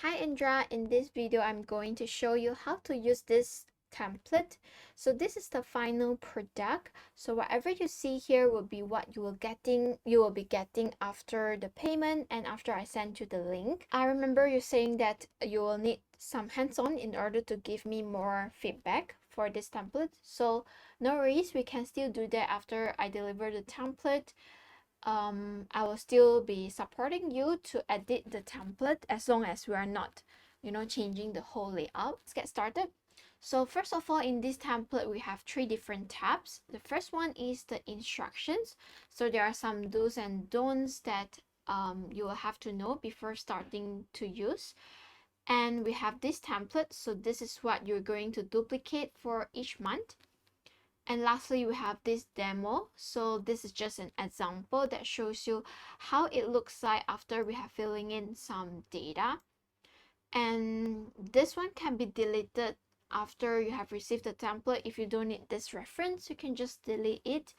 Hi Indra, in this video I'm going to show you how to use this template. So this is the final product. So whatever you see here will be what you will be getting after the payment and after I send you the link. I remember you saying that you will need some hands-on in order to give me more feedback for this template. So no worries, we can still do that after I deliver the template. I will still be supporting you to edit the template as long as we are not, changing the whole layout. Let's get started. So first of all, in this template, we have three different tabs. The first one is the instructions. So there are some do's and don'ts that you will have to know before starting to use. And we have this template. So this is what you're going to duplicate for each month. And lastly, we have this demo. So this is just an example that shows you how it looks like after we have filling in some data. And this one can be deleted after you have received the template. If you don't need this reference, you can just delete it.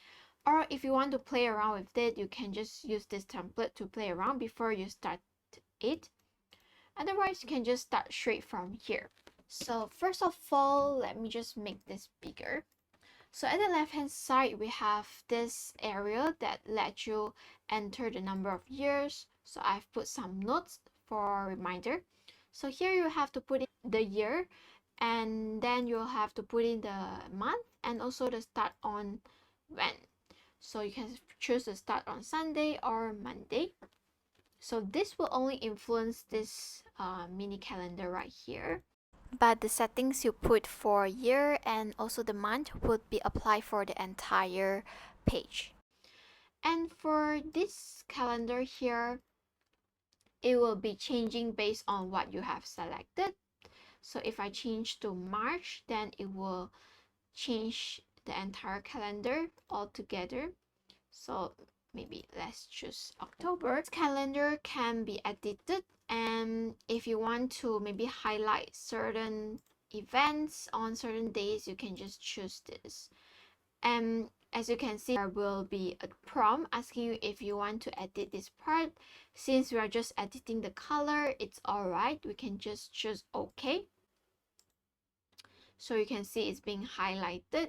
Or if you want to play around with it, you can just use this template to play around before you start it. Otherwise, you can just start straight from here. So first of all, let me just make this bigger. So at the left hand side, we have this area that lets you enter the number of years. So I've put some notes for a reminder. So here you have to put in the year, and then you'll have to put in the month and also the start on when. So you can choose to start on Sunday or Monday. So this will only influence this mini calendar right here. But the settings you put for year and also the month would be applied for the entire page. And for this calendar here, it will be changing based on what you have selected. So if I change to March, then it will change the entire calendar altogether. So maybe let's choose October. This calendar can be edited, and if you want to maybe highlight certain events on certain days, you can just choose this. And as you can see, there will be a prompt asking you if you want to edit this part. Since we are just editing the color, it's alright. We can just choose OK. So you can see it's being highlighted.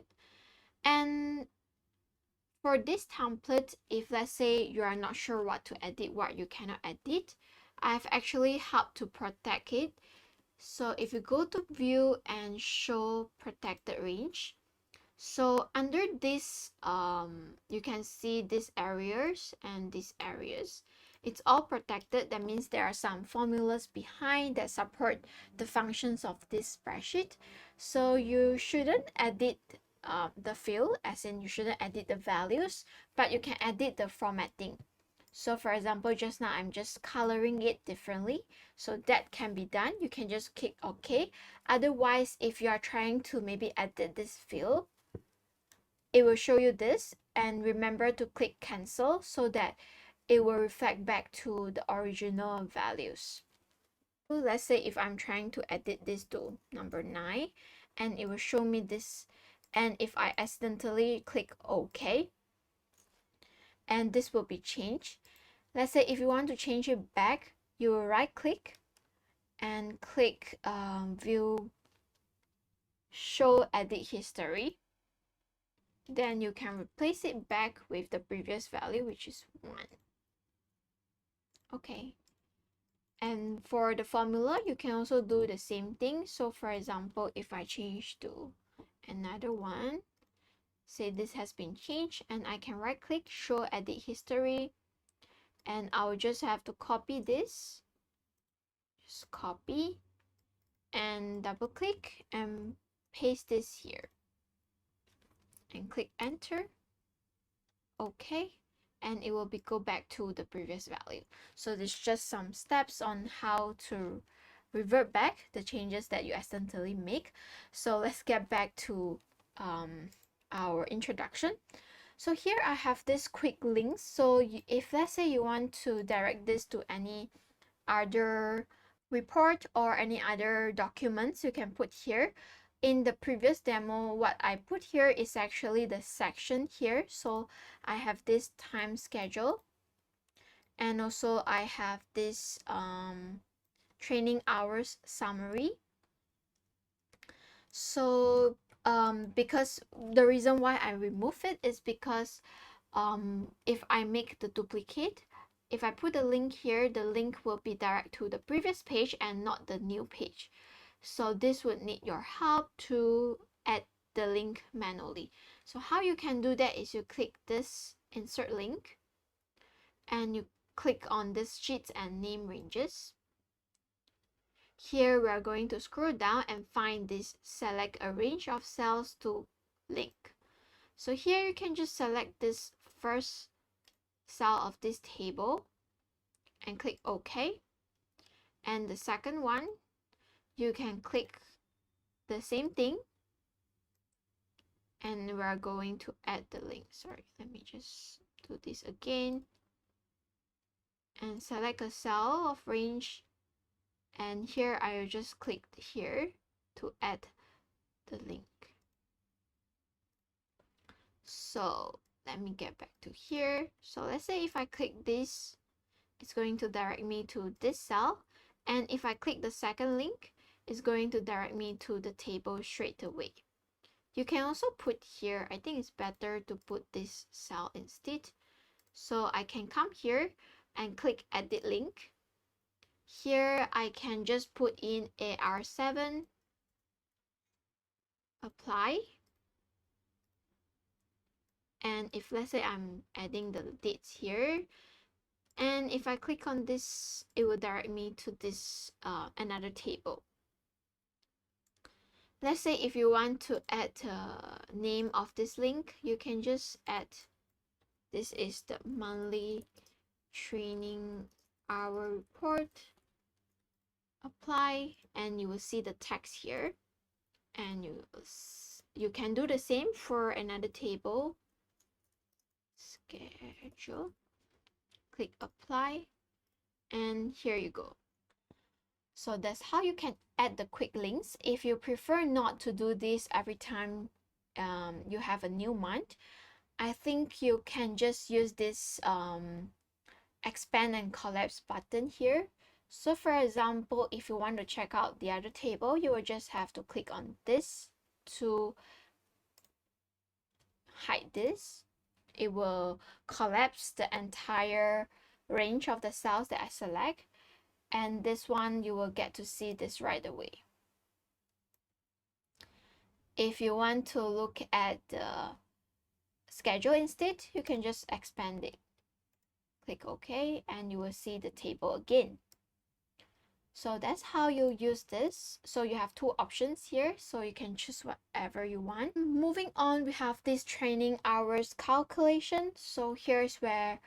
And for this template, if let's say you are not sure what to edit, what you cannot edit, I've actually helped to protect it. So if you go to view and show protected range, so under this you can see these areas and these areas. It's all protected. That means there are some formulas behind that support the functions of this spreadsheet. So you shouldn't edit the field, as in you shouldn't edit the values, but you can edit the formatting. So for example, just now I'm just coloring it differently, so that can be done. You can just click OK. Otherwise, if you are trying to maybe edit this field, it will show you this, and remember to click cancel so that it will reflect back to the original values. Let's say if I'm trying to edit this to number 9, and it will show me this, and if I accidentally click OK, and this will be changed. Let's say if you want to change it back, you will right click and click view show edit history. Then you can replace it back with the previous value, which is 1. Okay. And for the formula, you can also do the same thing. So for example, if I change to another one, say this has been changed, and I can right click show edit history, and I'll just have to copy this, just copy and double click and paste this here and click enter. Okay, and it will be go back to the previous value. So there's just some steps on how to revert back the changes that you accidentally make. So let's get back to our introduction. So here I have this quick links. So if let's say you want to direct this to any other report or any other documents, you can put here. In the previous demo, what I put here is actually the section here. So I have this time schedule, and also I have this training hours summary. So because the reason why I remove it is because if I make the duplicate, if I put the link here, the link will be direct to the previous page and not the new page. So this would need your help to add the link manually. So how you can do that is you click this insert link and you click on this sheets and name ranges. Here we are going to scroll down and find this select a range of cells to link. So here you can just select this first cell of this table and click OK. And the second one, you can click the same thing and we're going to add the link. Sorry, let me just do this again and select a cell of range, and here I just clicked here to add the link. So let me get back to here. So let's say if I click this, it's going to direct me to this cell, and if I click the second link, it's going to direct me to the table straight away. You can also put here, I think it's better to put this cell instead. So I can come here and click edit link. Here I can just put in AR7, apply. And if let's say I'm adding the dates here, and if I click on this, it will direct me to this another table. Let's say if you want to add the name of this link, you can just add, this is the monthly training hour report, apply, and you will see the text here. And you can do the same for another table, schedule, click apply, and here you go. So that's how you can add the quick links. If you prefer not to do this every time you have a new month, I think you can just use this expand and collapse button here. So for example, if you want to check out the other table, you will just have to click on this to hide this. It will collapse the entire range of the cells that I select, and this one you will get to see this right away. If you want to look at the schedule instead, you can just expand it. Click OK, and you will see the table again. So that's how you use this. So you have two options here, so you can choose whatever you want. Moving on, we have this training hours calculation. So here's where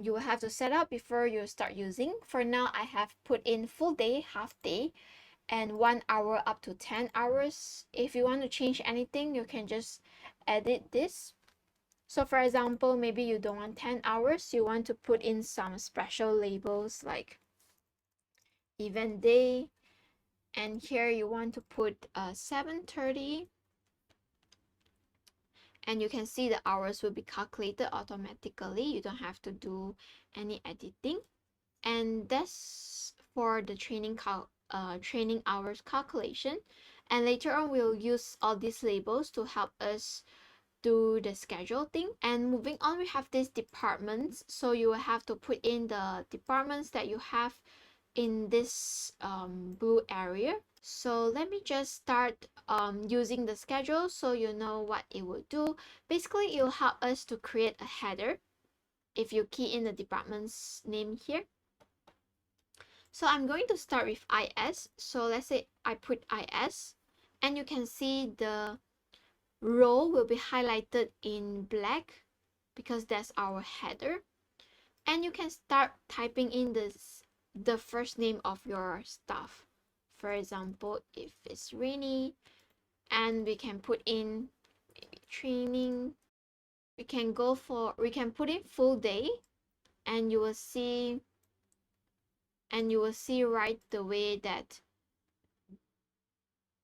you will have to set up before you start using. For now, I have put in full day, half day, and 1 hour up to 10 hours. If you want to change anything, you can just edit this. So for example, maybe you don't want 10 hours, you want to put in some special labels like event day, and here you want to put 7:30, and you can see the hours will be calculated automatically. You don't have to do any editing. And that's for the training hours calculation. And later on, we'll use all these labels to help us do the schedule thing. And moving on, we have these departments. So you will have to put in the departments that you have in this blue area. So let me just start using the schedule so you know what it will do. Basically, it will help us to create a header if you key in the department's name here. So I'm going to start with IS. So let's say I put IS, and you can see the row will be highlighted in black because that's our header. And you can start typing in the first name of your staff. For example, if it's Rainy, and we can put in maybe training. We can put in full day, and you will see right away that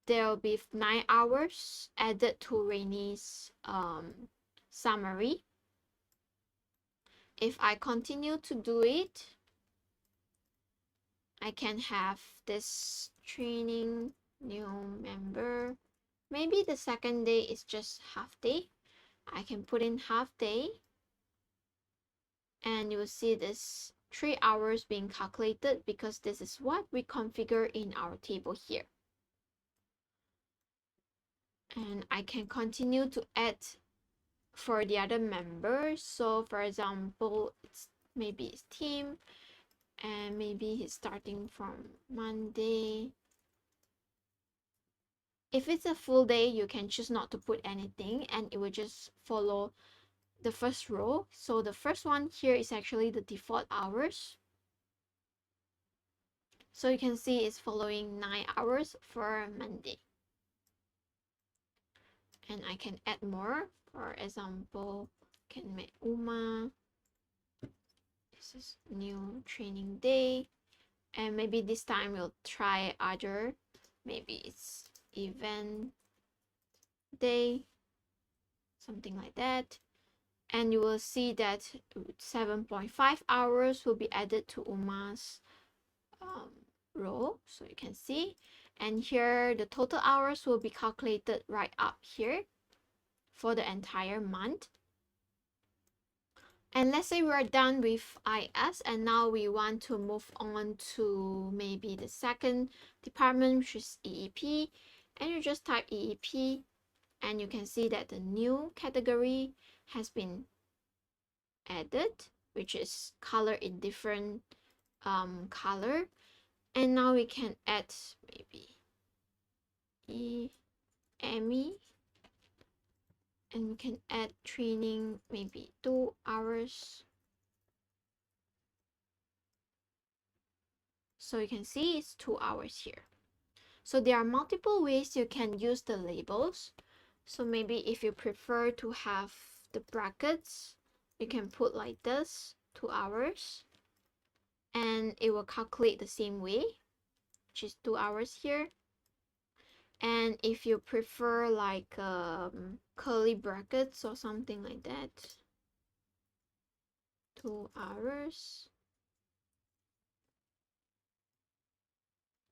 there will be 9 hours added to Rainy's summary. If I continue to do it, I can have this training new member. Maybe the second day is just half day. I can put in half day, and you will see this 3 hours being calculated because this is what we configure in our table here. And I can continue to add for the other members. So for example, maybe it's team, and maybe he's starting from Monday. If it's a full day, you can choose not to put anything and it will just follow the first row. So the first one here is actually the default hours. So you can see it's following 9 hours for Monday. And I can add more. For example, can make Uma. This is new training day. And maybe this time we'll try other. Maybe it's event day, something like that. And you will see that 7.5 hours will be added to Uma's row, so you can see. And here the total hours will be calculated right up here for the entire month. And let's say we're done with IS and now we want to move on to maybe the second department, which is EEP. And you just type EEP and you can see that the new category has been added, which is color in different color. And now we can add maybe EME, and we can add training maybe 2 hours. So you can see it's 2 hours here. So there are multiple ways you can use the labels. So maybe if you prefer to have the brackets, you can put like this, 2 hours, and it will calculate the same way, which is 2 hours here. And if you prefer like curly brackets or something like that, 2 hours,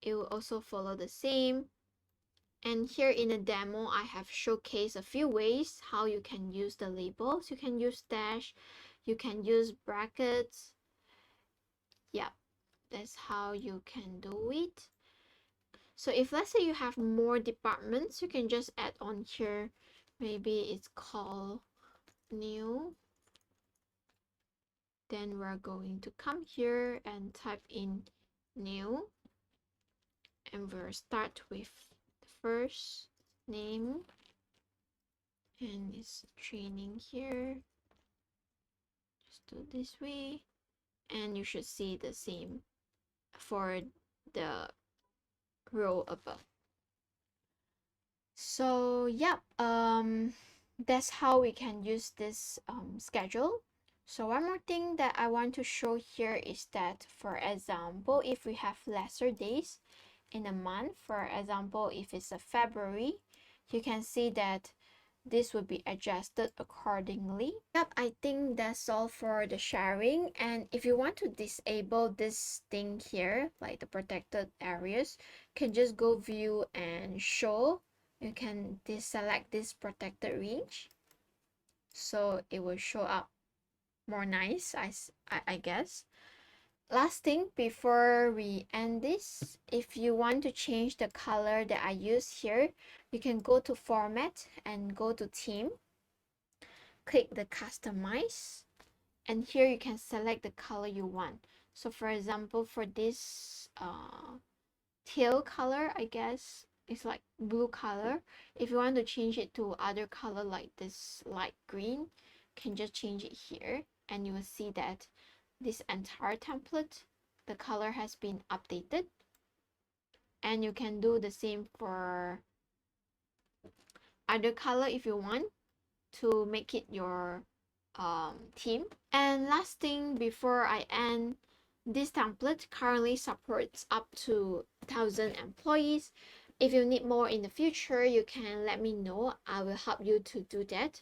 it will also follow the same. And here in the demo, I have showcased a few ways how you can use the labels. You can use dash, you can use brackets. Yeah, that's how you can do it. So if let's say you have more departments, you can just add on here. Maybe it's called new. Then we're going to come here and type in new. And we'll start with the first name. And it's training here. Just do this way. And you should see the same for the row above. So yeah, that's how we can use this schedule. So one more thing that I want to show here is that, for example, if we have lesser days in a month, for example, if it's a February, you can see that this will be adjusted accordingly. Yep, I think that's all for the sharing. And if you want to disable this thing here, like the protected areas, you can just go view and show. You can deselect this protected range, so it will show up more nice, I guess. Last thing before we end this, if you want to change the color that I use here, you can go to format and go to theme, click the customize, and here you can select the color you want. So for example, for this teal color, I guess it's like blue color. If you want to change it to other color like this light green, you can just change it here, and you will see that this entire template, the color has been updated. And you can do the same for other color if you want to make it your theme. And last thing before I end, this template currently supports up to 1,000 employees. If you need more in the future, you can let me know. I will help you to do that.